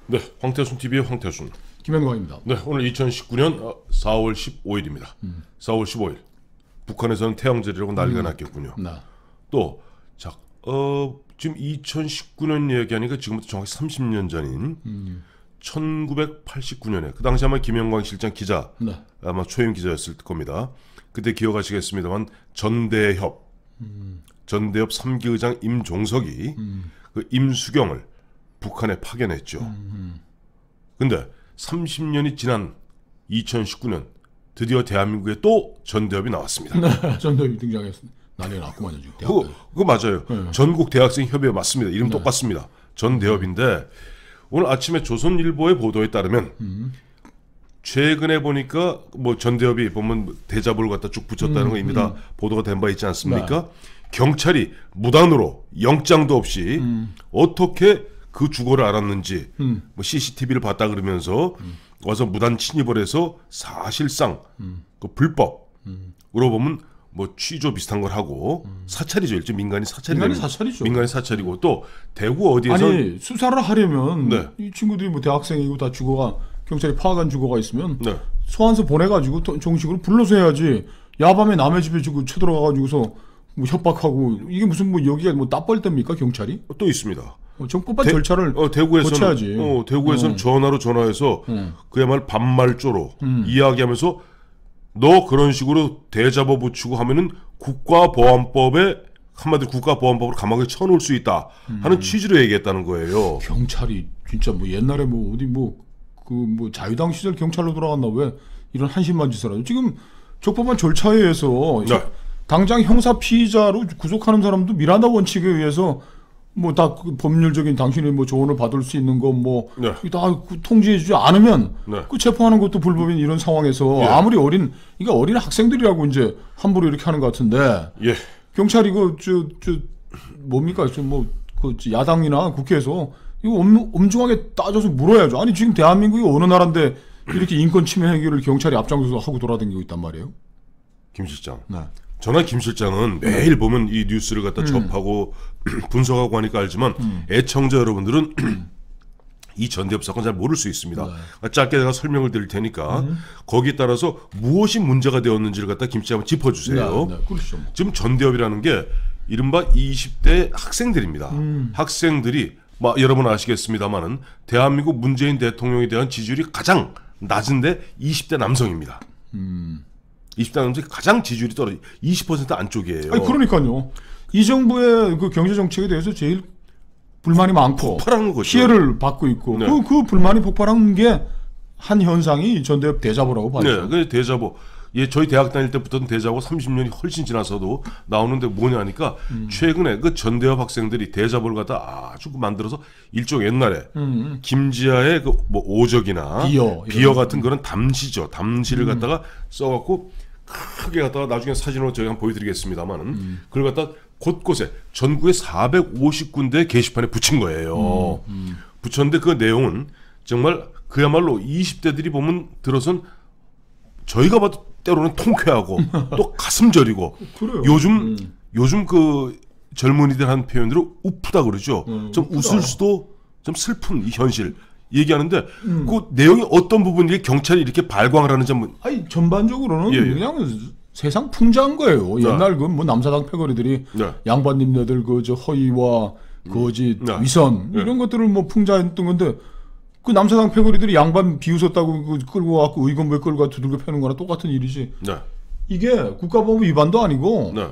네, 황태순 TV의 황태순. 김현광입니다. 네, 오늘 2019년 4월 15일입니다. 4월 15일. 북한에서는 태양절이라고 난리가 났겠군요. 네. 또, 자, 지금 2019년 얘기하니까 지금부터 정확히 30년 전인 1989년에 그 당시 아마 김영광 실장 기자, 네. 아마 초임 기자였을 겁니다. 그때 기억하시겠습니다.만 전대협 3기 의장 임종석이 그 임수경을 북한에 파견했죠. 근데 30년이 지난 2019년 드디어 대한민국에 또 전대협이 나왔습니다. 네, 전대협이 등장했습니다. 난리가 났구만요. 지금 그거 맞아요. 네. 전국 대학생 협의회 맞습니다. 이름 네. 똑같습니다. 전대협인데 오늘 아침에 조선일보의 보도에 따르면 최근에 보니까 뭐 전대협이 보면 대자보를 갖다 쭉 붙였다는 거 이미 다 보도가 된 바 있지 않습니까? 네. 경찰이 무단으로 영장도 없이 어떻게 그 주거를 알았는지 뭐 CCTV를 봤다 그러면서 와서 무단 침입을 해서 사실상 그 불법으로 보면 뭐 취조 비슷한 걸 하고 사찰이죠. 일종 민간인 사찰이 민간인 사찰이죠. 민간인 사찰이고 또 대구 어디에서 아니 수사를 하려면 네. 이 친구들이 뭐 대학생이고 다 주거가 경찰이 파악한 주거가 있으면 네. 소환서 보내가지고 정식으로 불러서 해야지. 야밤에 남의 집에 지금 쳐들어가가지고서 뭐 협박하고 이게 무슨 뭐 여기가 뭐 따뻘대입니까 경찰이? 또 있습니다. 정법한 절차를 대구에서는 거쳐야지. 대구에서는 전화로 전화해서 그야말로 반말조로 이야기하면서 너 그런 식으로 대자보 붙이고 하면은 국가보안법에 한마디로 국가보안법으로 감옥에 쳐놓을 수 있다 하는 취지로 얘기했다는 거예요. 경찰이 진짜 뭐 옛날에 뭐 어디 뭐 그 뭐 자유당 시절 경찰로 돌아갔나 왜 이런 한심한 짓을 하죠. 지금 적법한 절차에 의해서 네. 당장 형사 피의자로 구속하는 사람도 미란다 원칙에 의해서 뭐 다 그 법률적인 당신이 뭐 조언을 받을 수 있는 거 뭐 다 네. 통지해주지 않으면 네. 그 체포하는 것도 불법인 이런 상황에서 예. 아무리 그러니까 어린 학생들이라고 이제 함부로 이렇게 하는 것 같은데 예. 경찰이 뭡니까 그 야당이나 국회에서 이거 엄중하게 따져서 물어야죠. 아니 지금 대한민국이 어느 나라인데 이렇게 인권 침해 행위를 경찰이 앞장서서 하고 돌아다니고 있단 말이에요. 김 실장. 네. 저나 김 실장은 매일 보면 이 뉴스를 갖다 접하고 분석하고 하니까 알지만 애청자 여러분들은 이 전대협 사건 잘 모를 수 있습니다. 네. 짧게 내가 설명을 드릴 테니까 거기에 따라서 무엇이 문제가 되었는지를 갖다 김 실장 한번 짚어주세요. 네, 그렇죠. 지금 전대협이라는 게 이른바 20대 학생들입니다. 학생들이 여러분 아시겠습니다만은 대한민국 문재인 대통령에 대한 지지율이 가장 낮은데 20대 남성입니다. 20대 남성이 가장 지지율이 떨어져 20% 안쪽이에요. 아니 그러니까요. 이 정부의 그 경제 정책에 대해서 제일 불만이 많고 폭발하는 거죠. 피해를 받고 있고 네. 그 불만이 폭발한 게 한 현상이 전대협 대자보라고 봐요. 네, 그 대자보. 예, 저희 대학 다닐 때부터는 대자보 30년이 훨씬 지나서도 나오는데 뭐냐니까 최근에 그 전대협 학생들이 대자보를 갖다 아주 만들어서 일종 옛날에 김지아의 그 뭐 오적이나 비어 같은 그런 담시죠. 담시를 갖다가 써갖고 크게 갖다가 나중에 사진으로 저희 한번 보여드리겠습니다만은 그걸 갖다 곳곳에 전국에 450군데 게시판에 붙인 거예요. 붙였는데 그 내용은 정말 그야말로 20대들이 보면 들어선 저희가 봐도 때로는 통쾌하고 또 가슴 저리고 그래요. 요즘 그 젊은이들 한 표현으로 우프다 그러죠. 좀 우프다. 웃을 수도 좀 슬픈 이 현실 얘기하는데 그 내용이 어떤 부분이 경찰이 이렇게 발광을 하는지 한번 아니 전반적으로는 예. 그냥 세상 풍자한 거예요. 네. 옛날 그 뭐 남사당 패거리들이 네. 양반님네들 그 저 허위와 거짓, 네. 위선 이런 것들을 뭐 풍자했던 건데 그 남사당 패거리들이 양반 비웃었다고 그 끌고 와갖고 의원부에 끌고 가 두들겨 패는 거랑 똑같은 일이지. 네. 이게 국가보안 위반도 아니고 네.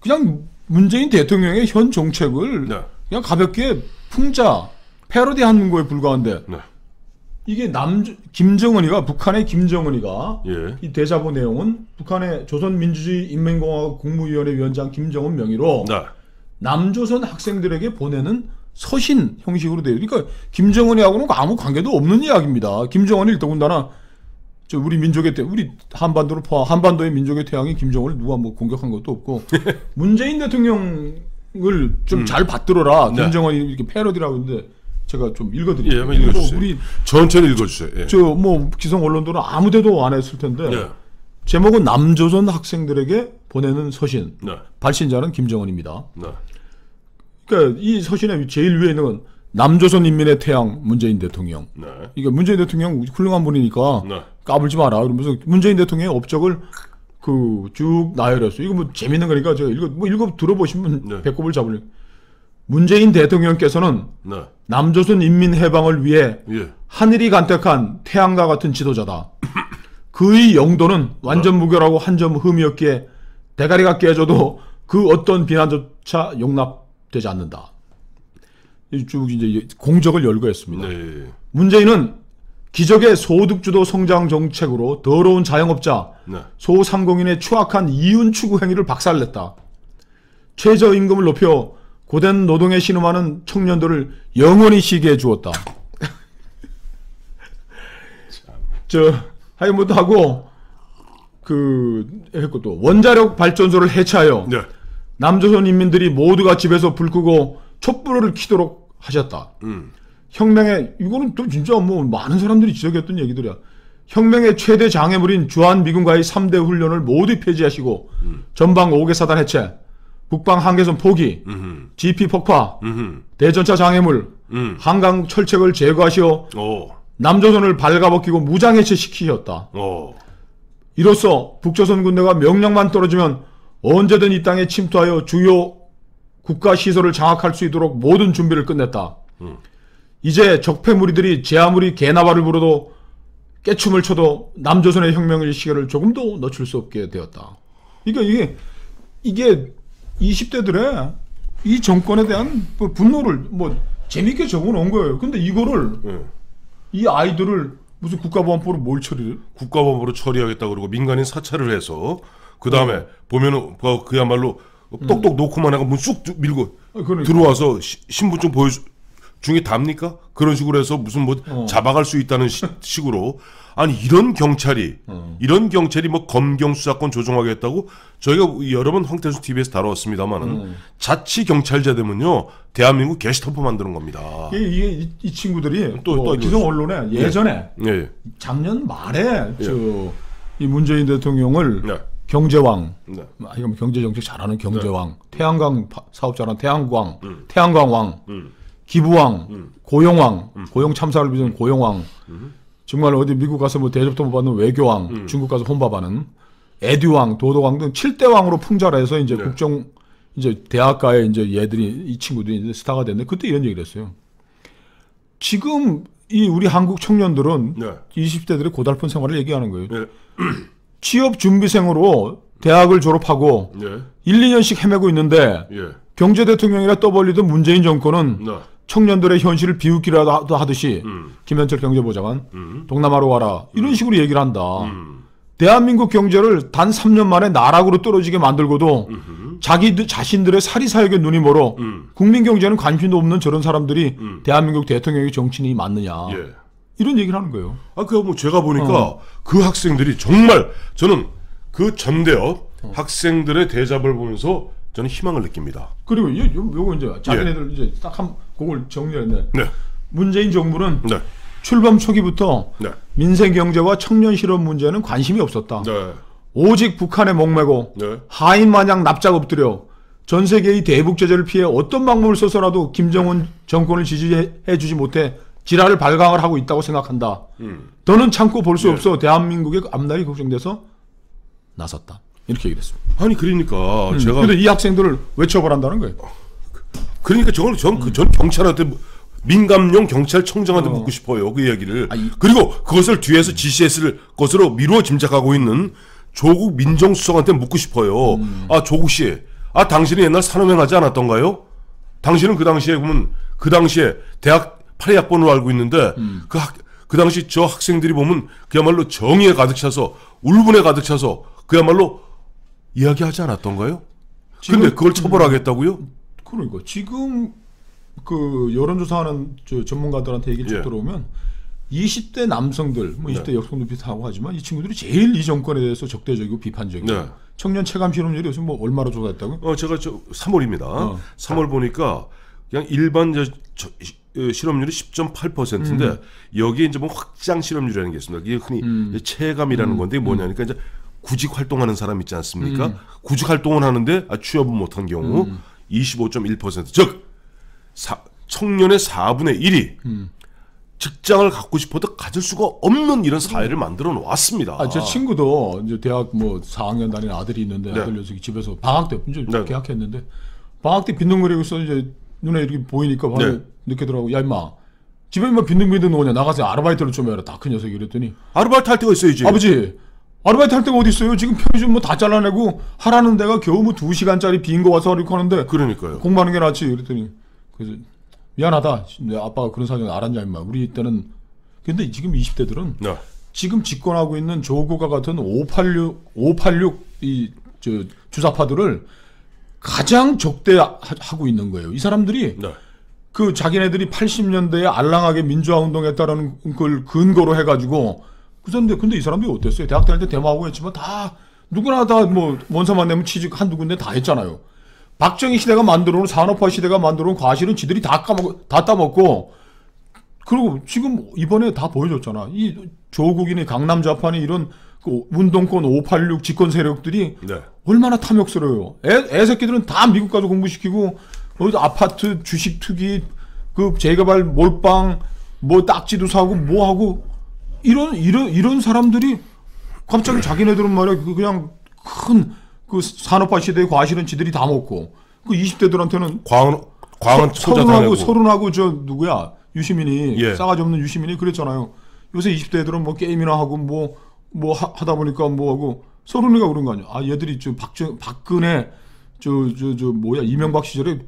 그냥 문재인 대통령의 현 정책을 네. 그냥 가볍게 풍자, 패러디하는 거에 불과한데 네. 이게 김정은이가 북한의 김정은이가 예. 이 대자보 내용은 북한의 조선민주주의 인민공화국 국무위원회 위원장 김정은 명의로 네. 남조선 학생들에게 보내는 서신 형식으로 돼요. 그러니까 김정은이하고는 아무 관계도 없는 이야기입니다. 김정은이 더군다나 우리 민족의 우리 한반도를 포함 한반도의 민족의 태양인 김정은을 누가 뭐 공격한 것도 없고 문재인 대통령을 좀 잘 받들어라. 네. 김정은이 이렇게 패러디라고 했는데 제가 좀 읽어드릴게요. 예, 한번 읽어주세요. 우리 천천히 읽어주세요. 예. 뭐 기성 언론들은 아무데도 안 했을 텐데 네. 제목은 남조선 학생들에게 보내는 서신. 네. 발신자는 김정은입니다. 네. 그러니까 이 서신의 제일 위에 있는 건 남조선 인민의 태양 문재인 대통령. 네. 이게 문재인 대통령 훌륭한 분이니까 네. 까불지 마라. 그러면서 문재인 대통령의 업적을 그 쭉 나열했어요. 이거 뭐 재밌는 거니까 제가 읽어 들어보시면 네. 배꼽을 잡을. 문재인 대통령께서는 네. 남조선 인민 해방을 위해 예. 하늘이 간택한 태양과 같은 지도자다. 그의 영도는 완전 무결하고 한 점 흠이었기에 대가리가 깨져도 그 어떤 비난조차 용납되지 않는다. 쭉 이제 공적을 열거했습니다. 네. 문재인은 기적의 소득주도 성장 정책으로 더러운 자영업자, 네. 소상공인의 추악한 이윤 추구 행위를 박살냈다. 최저임금을 높여 고된 노동에 신음하는 청년들을 영원히 쉬게 해주었다. 하여튼 뭐도 하고 했고 또 원자력 발전소를 해체하여 네. 남조선 인민들이 모두가 집에서 불 끄고 촛불을 켜도록 하셨다. 혁명의 이거는 또 진짜 뭐 많은 사람들이 지적했던 얘기들이야. 혁명의 최대 장애물인 주한미군과의 3대 훈련을 모두 폐지하시고 전방 5개 사단 해체, 북방 한계선 포기, GP 폭파, 대전차 장애물, 한강 철책을 제거하시어 남조선을 발가벗기고 무장해체시키셨다. 이로써 북조선 군대가 명령만 떨어지면 언제든 이 땅에 침투하여 주요 국가 시설을 장악할 수 있도록 모든 준비를 끝냈다. 이제 적폐 무리들이 제 아무리 개나발을 불어도 깨춤을 춰도 남조선의 혁명의 시계를 조금도 늦출 수 없게 되었다. 이게 20대들의 이 정권에 대한 분노를 재밌게 적어놓은 거예요. 근데 이거를 이 아이들을 무슨 국가보안법으로 뭘 처리를? 국가보안법으로 처리하겠다 그러고 민간인 사찰을 해서 그 다음에 보면은 그야말로 똑똑 놓고만 하고 문 쑥 밀고 그러니까. 들어와서 신분증 중에 답니까? 그런 식으로 해서 무슨 잡아갈 수 있다는 식으로 아니 이런 경찰이 뭐 검경 수사권 조정하겠다고 저희가 여러 번 황태수 TV에서 다뤘습니다만은 자치 경찰제 되면요 대한민국 게시터프 만드는 겁니다. 이 친구들이 또 기성 언론에 예전에 예. 작년 말에 이 문재인 대통령을 경제왕, 이건 경제정책 잘하는 경제왕, 태양광 사업자란 태양광왕, 기부왕, 고용왕, 고용 참사를 빚은 고용왕, 정말 어디 미국 가서 뭐 대접도 못 받는 외교왕, 중국 가서 혼밥하는 에듀왕, 도도왕 등 7대 왕으로 풍자해서 이제 국정 이제 대학가에 이제 이 친구들이 이제 스타가 됐는데 그때 이런 얘기를 했어요. 지금 이 우리 한국 청년들은 20대들의 고달픈 생활을 얘기하는 거예요. 취업 준비생으로 대학을 졸업하고 1, 2년씩 헤매고 있는데 경제 대통령이라 떠벌리던 문재인 정권은 청년들의 현실을 비웃기라도 하듯이 김현철 경제보좌관 동남아로 와라 이런 식으로 얘기를 한다. 대한민국 경제를 단 3년 만에 나락으로 떨어지게 만들고도 자신들의 사리사욕에 눈이 멀어 국민 경제는 관심도 없는 저런 사람들이 대한민국 대통령의 정치인이 맞느냐 이런 얘기를 하는 거예요. 제가 보니까 그 학생들이 정말 저는 그 전대업 학생들의 대접을 보면서 저는 희망을 느낍니다. 그리고 요거 이제 자기네들 이제 딱 그걸 정리했는데 문재인 정부는 출범 초기부터 민생 경제와 청년 실업 문제는 관심이 없었다. 오직 북한에 목매고 하인 마냥 납작 엎드려 전 세계의 대북 제재를 피해 어떤 방법을 써서라도 김정은 정권을 지지해 주지 못해 지랄을 발광을 하고 있다고 생각한다. 더는 참고 볼 수 없어 대한민국의 앞날이 걱정돼서 나섰다. 이렇게 얘기했습니다. 아니 그러니까 제가 근데 이 학생들을 왜 처벌한다는 거예요? 그러니까 전 경찰한테 민감용 경찰청장한테 묻고 싶어요. 그 얘기를. 그리고 그것을 뒤에서 지시했을 것으로 미루어 짐작하고 있는 조국 민정수석한테 묻고 싶어요. 조국 씨, 당신이 옛날 산업행하지 않았던가요? 당신은 그 당시에 보면 그 당시에 대학 8회학번으로 알고 있는데 그 당시 저 학생들이 보면 그야말로 정의에 가득 차서 울분에 가득 차서 그야말로 이야기하지 않았던가요? 근데 그걸 처벌하겠다고요? 그러니까 지금 그 여론조사하는 전문가들한테 얘기 쭉 들어오면 20대 남성들, 20대 여성도 비슷하고 하지만 이 친구들이 제일 이 정권에 대해서 적대적이고 비판적이에요. 청년 체감 실업률이 요즘 얼마로 조사했다고요? 제가 3월입니다. 3월 보니까 그냥 일반 실업률이 10.8%인데 여기에 이제 뭐 확장 실업률이라는 게 있습니다. 이게 흔히 체감이라는 건데 뭐냐니까 이제 구직 활동하는 사람 있지 않습니까? 구직 활동을 하는데 취업은 못한 경우 25.1%. 즉 청년의 4분의 1이 직장을 갖고 싶어도 가질 수가 없는 이런 사회를 만들어 놓았습니다. 제 친구도 이제 대학 뭐 4학년 다니는 아들이 있는데 네. 아들 녀석이 집에서 방학 때 이제 네. 계약했는데 방학 때 빈둥거리고 있어 이제 눈에 이렇게 보이니까 바로 네. 늦게 들어가고 야 임마 집에 뭐 빈둥빈둥 노냐 나가서 아르바이트를 좀 해라 다 큰 녀석이 그랬더니 아르바이트 할 때가 있어야지. 아버지 아르바이트 할 데가 어디 있어요? 지금 편의점 뭐 다 잘라내고 하라는 데가 겨우 뭐 2시간짜리 빈 거 와서 이렇게 하는데 그러니까요. 공부하는 게 낫지 그랬더니 그래서 미안하다 내 아빠가 그런 사정 알았냐 임마 우리 때는 근데 지금 20대들은 네. 지금 집권하고 있는 조국과 같은 586 이 저 주사파들을 가장 적대하고 있는 거예요. 이 사람들이 네. 그 자기네들이 80년대에 알랑하게 민주화 운동했다라는 걸 근거로 해가지고 근데 이 사람들이 어땠어요? 대학 다닐 때 데모하고 했지만 다 누구나 다 뭐 원서만 내면 취직 한두 군데 다 했잖아요. 박정희 시대가 만들어놓은 산업화 시대가 만들어놓은 과실은 지들이 다 따먹고 그리고 지금 이번에 다 보여줬잖아. 이 조국이니 강남 좌파니 이런 그 운동권 586 집권 세력들이 네. 얼마나 탐욕스러워요. 애새끼들은 다 미국 가서 공부시키고 아파트 주식 투기 그 재개발 몰빵 뭐 딱지도 사고 뭐 하고 이런 사람들이 갑자기 자기네들은 말이야 그냥 큰 그 산업화 시대의 과실은 지들이 다 먹고 그 20대들한테는 광은 서른하고 저 누구야 유시민이 예. 싸가지 없는 유시민이 그랬잖아요. 요새 20대들은 뭐 게임이나 하고 뭐 하다 보니까 뭐 하고 서른이가 그런 거 아니야. 아 얘들이 저 박근혜 저 뭐야 이명박 시절에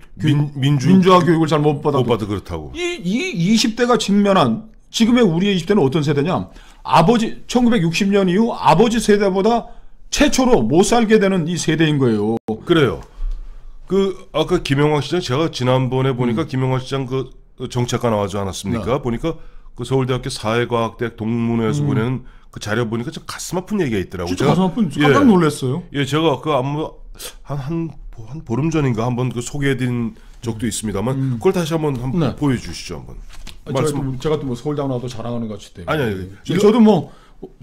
민주화 교육을 잘 못 받아도 그렇다고. 이 20대가 직면한 지금의 우리의 20대는 어떤 세대냐? 아버지 1960년 이후 아버지 세대보다 최초로 못 살게 되는 이 세대인 거예요. 그래요. 그 아까 김영광 시장 제가 지난번에 보니까 김영광 시장 그 정책가 나와지 않았습니까? 네. 보니까 그 서울대학교 사회과학대학 동문회에서 보내는 그 자료 보니까 좀 가슴 아픈 얘기가 있더라고요. 진짜 가슴 아픈 깜짝 놀랐어요. 예, 제가 그 한 보름 전인가 한번 그 소개해드린 적도 있습니다만 그걸 다시 한번 네. 보여주시죠 한번. 제가 또 뭐 서울대학 나와도 자랑하는 것 같이 때. 아니. 저도 뭐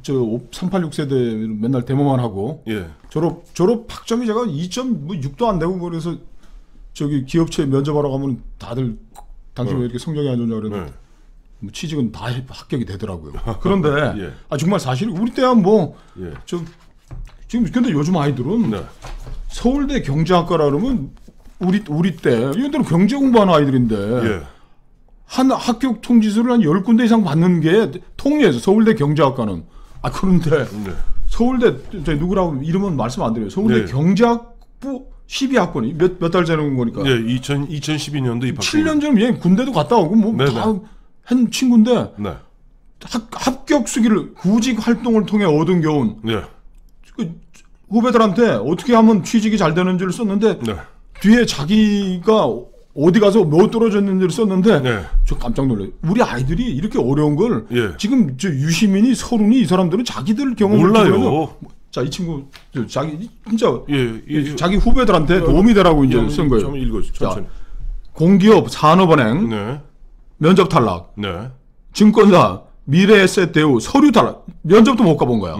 저 386 세대 맨날 데모만 하고 예. 졸업 학점이 제가 2.6도 안 되고 그래서 저기 기업체 면접하러 가면 다들 당신 왜 이렇게 성적이 안 좋냐 그래도 뭐 취직은 다 합격이 되더라고요. 그런데 예. 정말 사실 우리 때야 뭐 예. 지금 근데 요즘 아이들은 네. 서울대 경제학과라 그러면 우리 때 이들은 경제 공부하는 아이들인데 예. 한 학교 통지서를 한 10군데 이상 받는 게 통일해서 서울대 경제학과는 그런데 네. 서울대 저희 누구라고 이름은 말씀 안 드려요. 서울대 네. 경제학부 12학번이 몇 달 전에 거니까. 예, 2012년도 입학. 7년 전에 얘 군대도 갔다 오고 뭐 다 한 친구인데 네. 합격 수기를 구직 활동을 통해 얻은 겨운 네. 그 후배들한테 어떻게 하면 취직이 잘 되는지를 썼는데 네. 뒤에 자기가 어디 가서 뭐 떨어졌는지를 썼는데 네. 저 깜짝 놀라요. 우리 아이들이 이렇게 어려운 걸 예. 지금 저 유시민이 서른이 이 사람들은 자기들 경험을 몰라요. 자, 이 친구 자기 진짜 예. 자기 후배들한테 도움이 되라고 이제 쓴 거예요. 좀 읽어주세요. 천천히. 공기업, 산업은행 네. 면접 탈락, 네. 증권사 미래에셋 대우 서류 탈락, 면접도 못 가본 거야.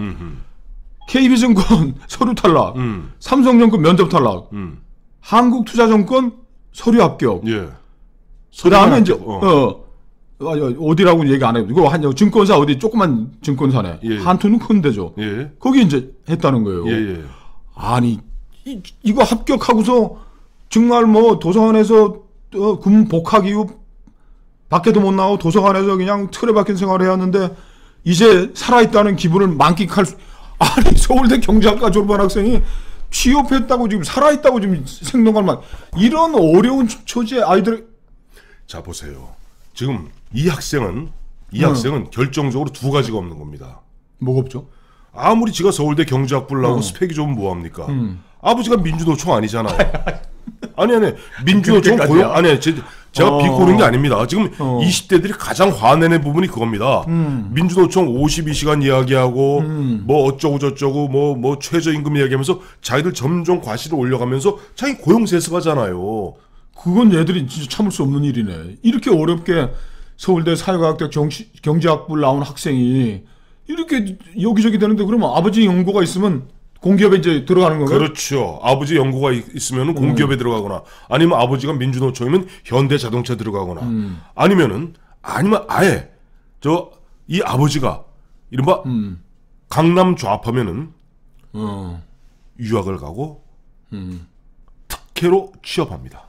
KB증권 서류 탈락, 삼성증권 면접 탈락, 한국투자증권 서류 합격. 예. 그 다음에 이제 어디라고 얘기 안 해요. 이거 한 증권사 어디 조그만 증권사네. 예. 한투는 큰 데죠. 예. 거기 이제 했다는 거예요. 예. 아니 이거 합격하고서 정말 뭐 도서관에서 군복학 이후 밖에도 못 나오고 도서관에서 그냥 틀에 박힌 생활을 해왔는데 이제 살아있다는 기분을 만끽할 수. 아니 서울대 경제학과 졸업한 학생이 취업했다고 지금 살아있다고 지금 생동할 만 이런 어려운 처지의 아이들. 자 보세요. 지금 이 학생은 결정적으로 두 가지가 없는 겁니다. 뭐가 없죠? 아무리 지가 서울대 경제학부를 나오고 스펙이 좋으면 뭐합니까? 아버지가 민주노총 아니잖아요. 아니 민주노총 고용 아니 제가 비꼬는 게 아닙니다. 지금 20대들이 가장 화내는 부분이 그겁니다. 민주노총 52시간 이야기하고 뭐 어쩌고 저쩌고 뭐 최저임금 이야기하면서 자기들 점점 과실을 올려가면서 자기 고용 세습하잖아요. 그건 얘들이 진짜 참을 수 없는 일이네. 이렇게 어렵게 서울대 사회과학대 경제학부를 나온 학생이 이렇게 여기저기 되는데 그러면 아버지 연고가 있으면 공기업에 이제 들어가는 건가요? 그렇죠. 아버지 연구가 있으면 공기업에 들어가거나 아니면 아버지가 민주노총이면 현대자동차 들어가거나 아니면 아예 이 아버지가 이른바 강남 좌파면은 유학을 가고 특혜로 취업합니다.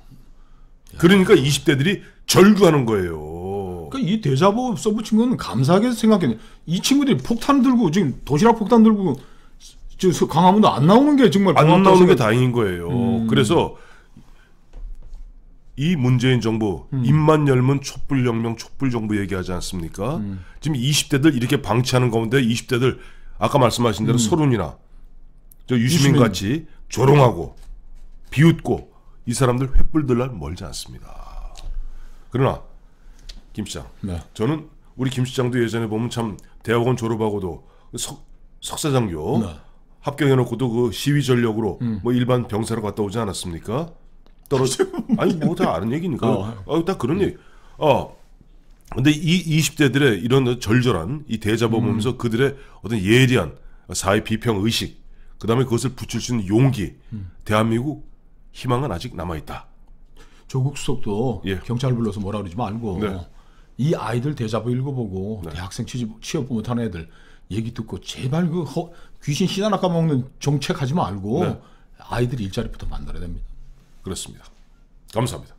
그러니까 20대들이 절규하는 거예요. 그러니까 이 대자보 써붙인 건 감사하게 생각했네. 이 친구들이 폭탄 들고 지금 도시락 폭탄 들고 저 강화문도 안 나오는 게 정말 안 고맙다고 나오는 게 생각- 다행인 거예요. 그래서 이 문재인 정부 입만 열면 촛불혁명, 촛불정부 얘기하지 않습니까? 지금 20대들 이렇게 방치하는 가운데 20대들 아까 말씀하신 대로 서른이나 저 유시민 같이 조롱하고 비웃고 이 사람들 횃불 들 날 멀지 않습니다. 그러나 김 시장, 네. 저는 우리 김 시장도 예전에 보면 참 대학원 졸업하고도 석사장교 네. 합격해놓고도 그 시위 전력으로 뭐 일반 병사로 갔다 오지 않았습니까? 아니 뭐 다 아는 얘기니까. 딱 그런 얘기. 근데 이 20대들의 이런 절절한 이 대자보 보면서 그들의 어떤 예리한 사회 비평 의식, 그다음에 그것을 붙일 수 있는 용기, 대한민국 희망은 아직 남아 있다. 조국 수석도 예. 경찰 불러서 뭐라 그러지 말고 네. 이 아이들 대자보 읽어보고 대학생 취업 못하는 애들 얘기 듣고 제발 그 귀신 씨나 까먹는 정책 하지 말고 네. 아이들 일자리부터 만들어야 됩니다. 그렇습니다. 감사합니다.